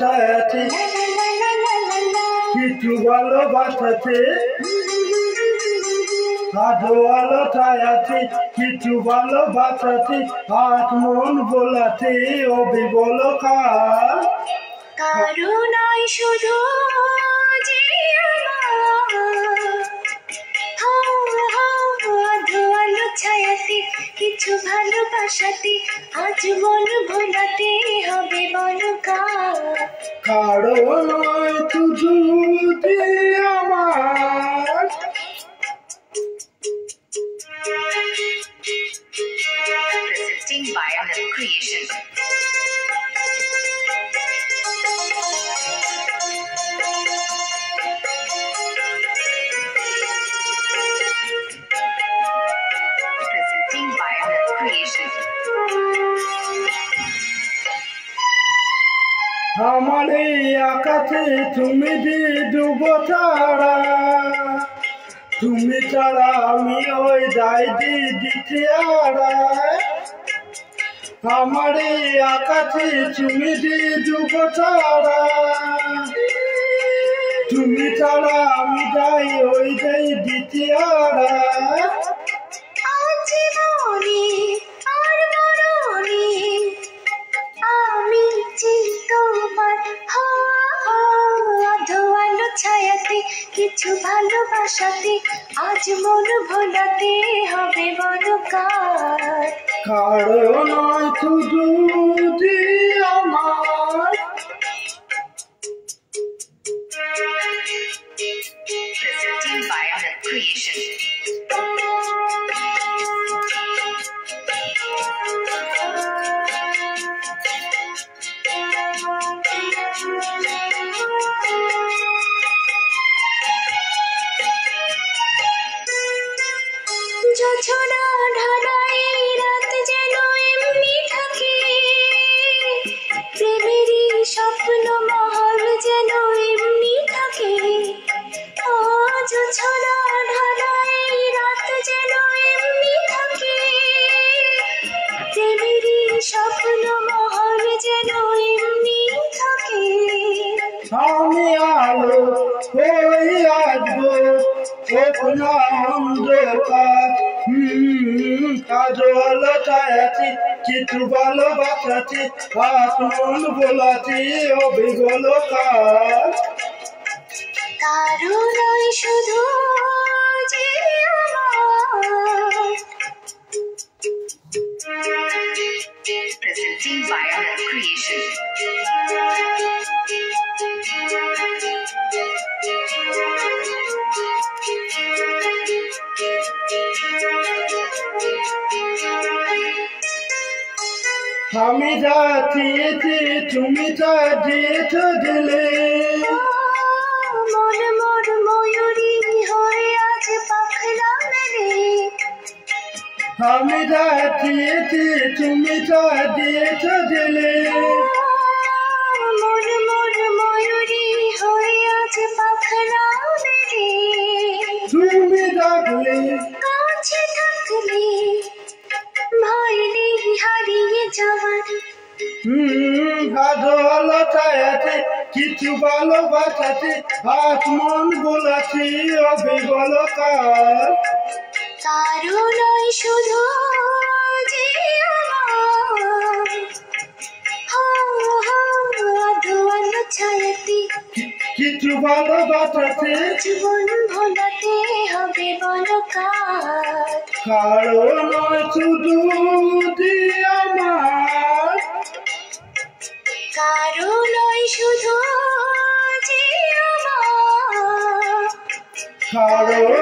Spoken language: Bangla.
ছায়াতে কিছু ভালোবাসাতে আজও আলো ছায়াতে কিছু ভালোবাসাতে আজ মন বোলাতে অবিবল কার কারণাই শুধু যে আলো ছায়াতে কিছু ভালোবাসাতে আজ মন ভোলাতে হবে বলো কারণ শুধু যে আমার Presenting by Anil Creation. Presenting by Anil Creation. আমার এই আকাশে তুমি যে ডুবো তারা তুমি ছাড়া আমি ওই দায় দিতে আমার এই আকাশে তুমি যে ডুবো তারা তুমি ছাড়া আমি যাই ওই দায় দিতে আজ মনে আর মরণে আমি যে তোমার আধো আলো ছায়াতে কিছু ভালোবাসাতে আজ মন ভোলাতে হবে বড় কারণ শুধু যে আমার Presenting by Anil Creation. জোছনা ঢালাই রাত যেন এমনি থাকে প্রেমেরই স্বপ্ন মহল যেন এমনি থাকে জোছনা ঢালাই রাত যেন এমনি থাকে প্রেমেরই স্বপ্ন মহল যেন এমনি থাকে আমি আলো হয়ে আসবো ওপনা অন্ধকার আজও আলো ছায়াতে কিছু ভালোবাসাতে আজ মন বোলাতে অবিবল কার কারণই শুধু যে আমার Presenting by Anil Creation. আমি যা চেয়েছি তুমি তা দিয়েছ দিলে মন মোর ময়ূরী হয়ে আজ পাখনা মেলে আমি যা চেয়েছি তুমি তা দিয়েছ দিলে মন মোর ময়ূরী হয়ে আজ পাখনা মেলে তুমি ডাকলে কাছে থাকলে ভয় নেই হারিয়ে যাওয়ার আজও আলো ছায়াতে কিছু ভালোবাসাতে আজ মন বোলাতে অবিবল কার কারণই শুধু যে আমার আধো আলো ছায়াতে কিছু ভালোবাসাতে জীবন ভোলাতে হবে বড় কারণ শুধু যে আমার কারণই শুধু যে আমার কারণ